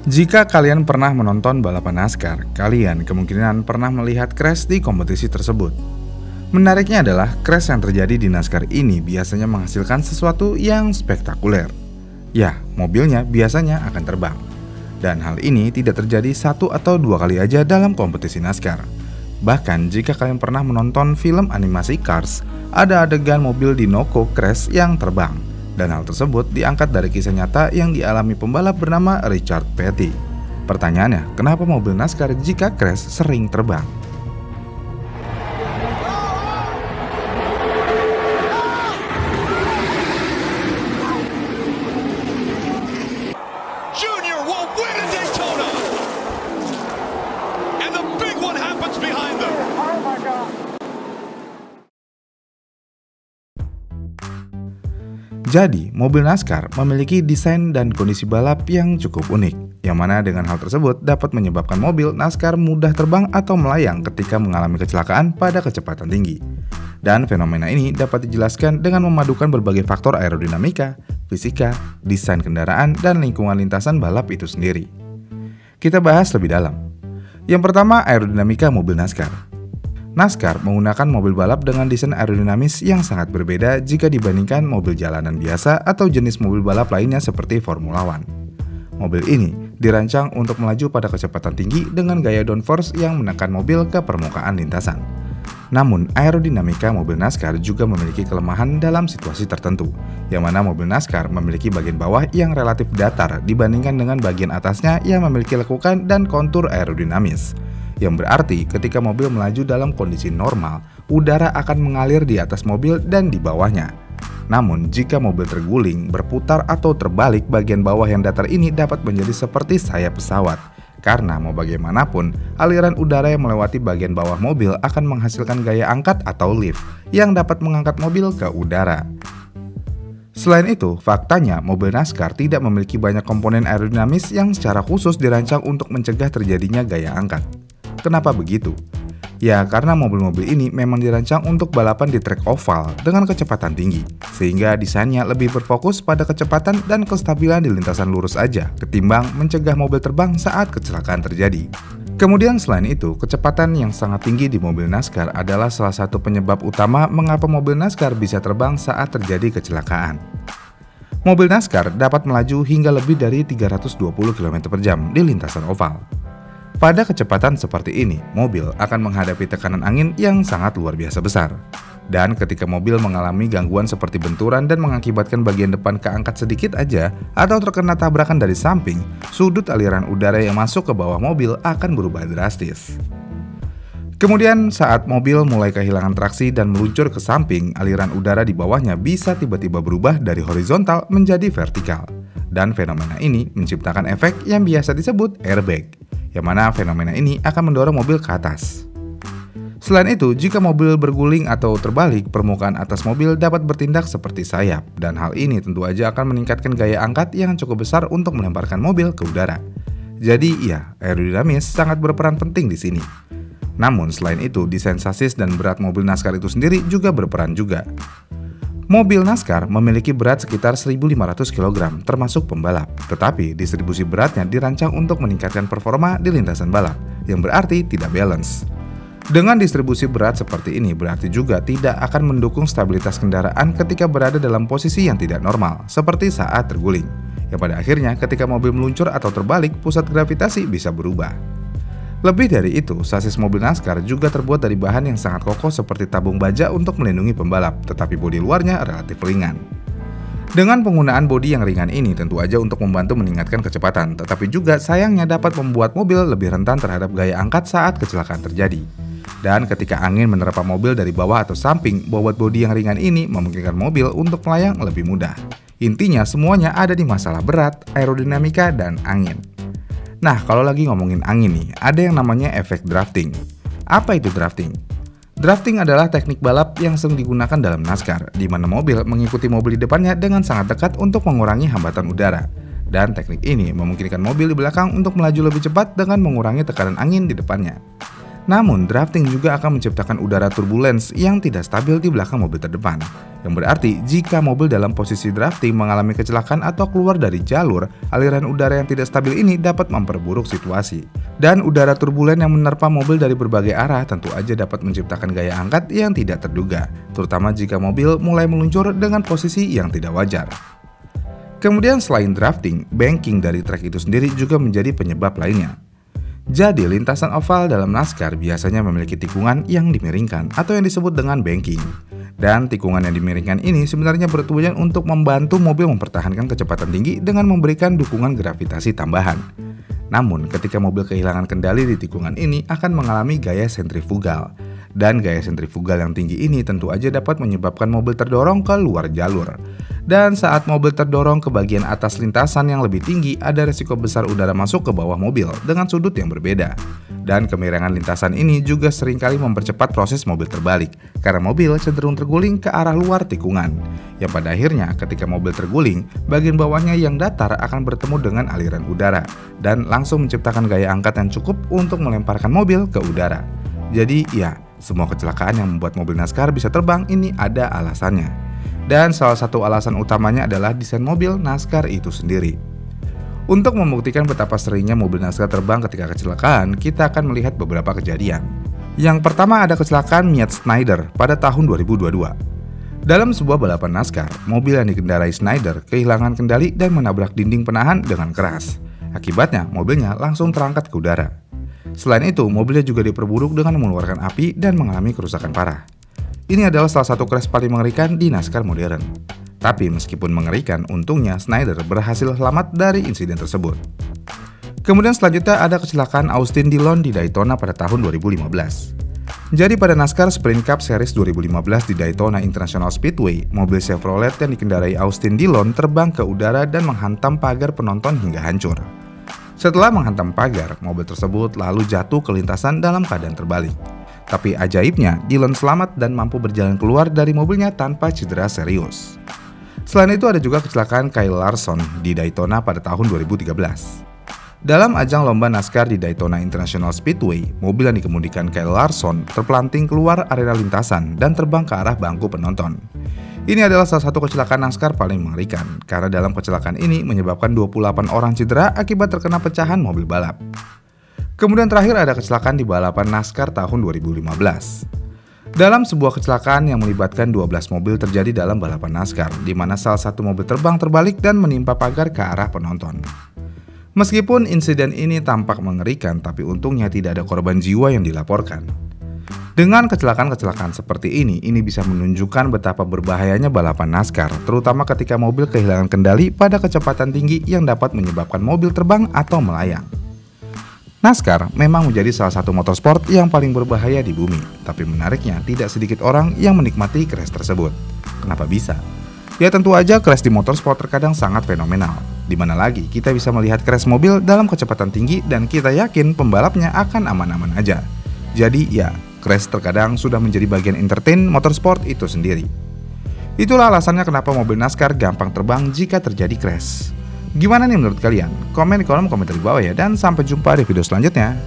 Jika kalian pernah menonton balapan NASCAR, kalian kemungkinan pernah melihat crash di kompetisi tersebut. Menariknya adalah crash yang terjadi di NASCAR ini biasanya menghasilkan sesuatu yang spektakuler. Ya, mobilnya biasanya akan terbang. Dan hal ini tidak terjadi 1 atau 2 kali aja dalam kompetisi NASCAR. Bahkan jika kalian pernah menonton film animasi Cars, ada adegan mobil Dinoco crash yang terbang. Dan hal tersebut diangkat dari kisah nyata yang dialami pembalap bernama Richard Petty. Pertanyaannya, kenapa mobil NASCAR jika crash sering terbang? Junior will win at Daytona, and the big one happens behind them. Oh my God. Jadi, mobil NASCAR memiliki desain dan kondisi balap yang cukup unik, yang mana dengan hal tersebut dapat menyebabkan mobil NASCAR mudah terbang atau melayang ketika mengalami kecelakaan pada kecepatan tinggi. Dan fenomena ini dapat dijelaskan dengan memadukan berbagai faktor aerodinamika, fisika, desain kendaraan, dan lingkungan lintasan balap itu sendiri. Kita bahas lebih dalam. Yang pertama, aerodinamika mobil NASCAR. NASCAR menggunakan mobil balap dengan desain aerodinamis yang sangat berbeda jika dibandingkan mobil jalanan biasa atau jenis mobil balap lainnya seperti Formula One. Mobil ini dirancang untuk melaju pada kecepatan tinggi dengan gaya downforce yang menekan mobil ke permukaan lintasan. Namun, aerodinamika mobil NASCAR juga memiliki kelemahan dalam situasi tertentu, yang mana mobil NASCAR memiliki bagian bawah yang relatif datar dibandingkan dengan bagian atasnya yang memiliki lekukan dan kontur aerodinamis. Yang berarti ketika mobil melaju dalam kondisi normal, udara akan mengalir di atas mobil dan di bawahnya. Namun, jika mobil terguling, berputar atau terbalik, bagian bawah yang datar ini dapat menjadi seperti sayap pesawat. Karena mau bagaimanapun, aliran udara yang melewati bagian bawah mobil akan menghasilkan gaya angkat atau lift yang dapat mengangkat mobil ke udara. Selain itu, faktanya mobil NASCAR tidak memiliki banyak komponen aerodinamis yang secara khusus dirancang untuk mencegah terjadinya gaya angkat. Kenapa begitu? Ya, karena mobil-mobil ini memang dirancang untuk balapan di trek oval dengan kecepatan tinggi, sehingga desainnya lebih berfokus pada kecepatan dan kestabilan di lintasan lurus aja, ketimbang mencegah mobil terbang saat kecelakaan terjadi. Kemudian selain itu, kecepatan yang sangat tinggi di mobil NASCAR adalah salah satu penyebab utama mengapa mobil NASCAR bisa terbang saat terjadi kecelakaan. Mobil NASCAR dapat melaju hingga lebih dari 320 km per jam di lintasan oval. Pada kecepatan seperti ini, mobil akan menghadapi tekanan angin yang sangat luar biasa besar. Dan ketika mobil mengalami gangguan seperti benturan dan mengakibatkan bagian depan keangkat sedikit aja atau terkena tabrakan dari samping, sudut aliran udara yang masuk ke bawah mobil akan berubah drastis. Kemudian saat mobil mulai kehilangan traksi dan meluncur ke samping, aliran udara di bawahnya bisa tiba-tiba berubah dari horizontal menjadi vertikal. Dan fenomena ini menciptakan efek yang biasa disebut airbag, yang mana fenomena ini akan mendorong mobil ke atas. Selain itu, jika mobil berguling atau terbalik, permukaan atas mobil dapat bertindak seperti sayap, dan hal ini tentu aja akan meningkatkan gaya angkat yang cukup besar untuk melemparkan mobil ke udara. Jadi ya, aerodinamis sangat berperan penting di sini. Namun selain itu, desain sasis dan berat mobil NASCAR itu sendiri juga berperan juga. Mobil NASCAR memiliki berat sekitar 1.500 kg termasuk pembalap, tetapi distribusi beratnya dirancang untuk meningkatkan performa di lintasan balap, yang berarti tidak balance. Dengan distribusi berat seperti ini berarti juga tidak akan mendukung stabilitas kendaraan ketika berada dalam posisi yang tidak normal, seperti saat terguling, yang pada akhirnya ketika mobil meluncur atau terbalik, pusat gravitasi bisa berubah. Lebih dari itu, sasis mobil NASCAR juga terbuat dari bahan yang sangat kokoh seperti tabung baja untuk melindungi pembalap, tetapi bodi luarnya relatif ringan. Dengan penggunaan bodi yang ringan ini tentu aja untuk membantu meningkatkan kecepatan, tetapi juga sayangnya dapat membuat mobil lebih rentan terhadap gaya angkat saat kecelakaan terjadi. Dan ketika angin menerpa mobil dari bawah atau samping, bobot bodi yang ringan ini memungkinkan mobil untuk melayang lebih mudah. Intinya semuanya ada di masalah berat, aerodinamika, dan angin. Nah, kalau lagi ngomongin angin nih, ada yang namanya efek drafting. Apa itu drafting? Drafting adalah teknik balap yang sering digunakan dalam NASCAR, di mana mobil mengikuti mobil di depannya dengan sangat dekat untuk mengurangi hambatan udara. Dan teknik ini memungkinkan mobil di belakang untuk melaju lebih cepat dengan mengurangi tekanan angin di depannya. Namun, drafting juga akan menciptakan udara turbulence yang tidak stabil di belakang mobil terdepan. Yang berarti, jika mobil dalam posisi drafting mengalami kecelakaan atau keluar dari jalur, aliran udara yang tidak stabil ini dapat memperburuk situasi. Dan udara turbulen yang menerpa mobil dari berbagai arah tentu aja dapat menciptakan gaya angkat yang tidak terduga, terutama jika mobil mulai meluncur dengan posisi yang tidak wajar. Kemudian selain drafting, banking dari trek itu sendiri juga menjadi penyebab lainnya. Jadi, lintasan oval dalam NASCAR biasanya memiliki tikungan yang dimiringkan atau yang disebut dengan banking. Dan tikungan yang dimiringkan ini sebenarnya bertujuan untuk membantu mobil mempertahankan kecepatan tinggi dengan memberikan dukungan gravitasi tambahan. Namun, ketika mobil kehilangan kendali di tikungan ini akan mengalami gaya sentrifugal. Dan gaya sentrifugal yang tinggi ini tentu aja dapat menyebabkan mobil terdorong ke luar jalur. Dan saat mobil terdorong ke bagian atas lintasan yang lebih tinggi, ada resiko besar udara masuk ke bawah mobil dengan sudut yang berbeda. Dan kemiringan lintasan ini juga seringkali mempercepat proses mobil terbalik, karena mobil cenderung terguling ke arah luar tikungan. Yang pada akhirnya ketika mobil terguling, bagian bawahnya yang datar akan bertemu dengan aliran udara, dan langsung menciptakan gaya angkat yang cukup untuk melemparkan mobil ke udara. Jadi ya, semua kecelakaan yang membuat mobil NASCAR bisa terbang ini ada alasannya. Dan salah satu alasan utamanya adalah desain mobil NASCAR itu sendiri. Untuk membuktikan betapa seringnya mobil NASCAR terbang ketika kecelakaan, kita akan melihat beberapa kejadian. Yang pertama ada kecelakaan Miat Snyder pada tahun 2022. Dalam sebuah balapan NASCAR, mobil yang dikendarai Snyder kehilangan kendali dan menabrak dinding penahan dengan keras. Akibatnya, mobilnya langsung terangkat ke udara. Selain itu, mobilnya juga diperburuk dengan mengeluarkan api dan mengalami kerusakan parah. Ini adalah salah satu crash paling mengerikan di NASCAR modern. Tapi meskipun mengerikan, untungnya Snyder berhasil selamat dari insiden tersebut. Kemudian selanjutnya ada kecelakaan Austin Dillon di Daytona pada tahun 2015. Jadi pada NASCAR Sprint Cup Series 2015 di Daytona International Speedway, mobil Chevrolet yang dikendarai Austin Dillon terbang ke udara dan menghantam pagar penonton hingga hancur. Setelah menghantam pagar, mobil tersebut lalu jatuh ke lintasan dalam keadaan terbalik. Tapi ajaibnya, Dillon selamat dan mampu berjalan keluar dari mobilnya tanpa cedera serius. Selain itu ada juga kecelakaan Kyle Larson di Daytona pada tahun 2013. Dalam ajang lomba NASCAR di Daytona International Speedway, mobil yang dikemudikan Kyle Larson terpelanting keluar area lintasan dan terbang ke arah bangku penonton. Ini adalah salah satu kecelakaan NASCAR paling mengerikan, karena dalam kecelakaan ini menyebabkan 28 orang cedera akibat terkena pecahan mobil balap. Kemudian terakhir ada kecelakaan di balapan NASCAR tahun 2015. Dalam sebuah kecelakaan yang melibatkan 12 mobil terjadi dalam balapan NASCAR, di mana salah satu mobil terbang terbalik dan menimpa pagar ke arah penonton. Meskipun insiden ini tampak mengerikan, tapi untungnya tidak ada korban jiwa yang dilaporkan. Dengan kecelakaan-kecelakaan seperti ini bisa menunjukkan betapa berbahayanya balapan NASCAR, terutama ketika mobil kehilangan kendali pada kecepatan tinggi yang dapat menyebabkan mobil terbang atau melayang. NASCAR memang menjadi salah satu motorsport yang paling berbahaya di bumi, tapi menariknya tidak sedikit orang yang menikmati crash tersebut. Kenapa bisa? Ya tentu aja crash di motorsport terkadang sangat fenomenal. Dimana lagi kita bisa melihat crash mobil dalam kecepatan tinggi dan kita yakin pembalapnya akan aman-aman aja. Jadi ya, crash terkadang sudah menjadi bagian entertain motorsport itu sendiri. Itulah alasannya kenapa mobil NASCAR gampang terbang jika terjadi crash. Gimana nih menurut kalian? Komen di kolom komentar di bawah ya, dan sampai jumpa di video selanjutnya.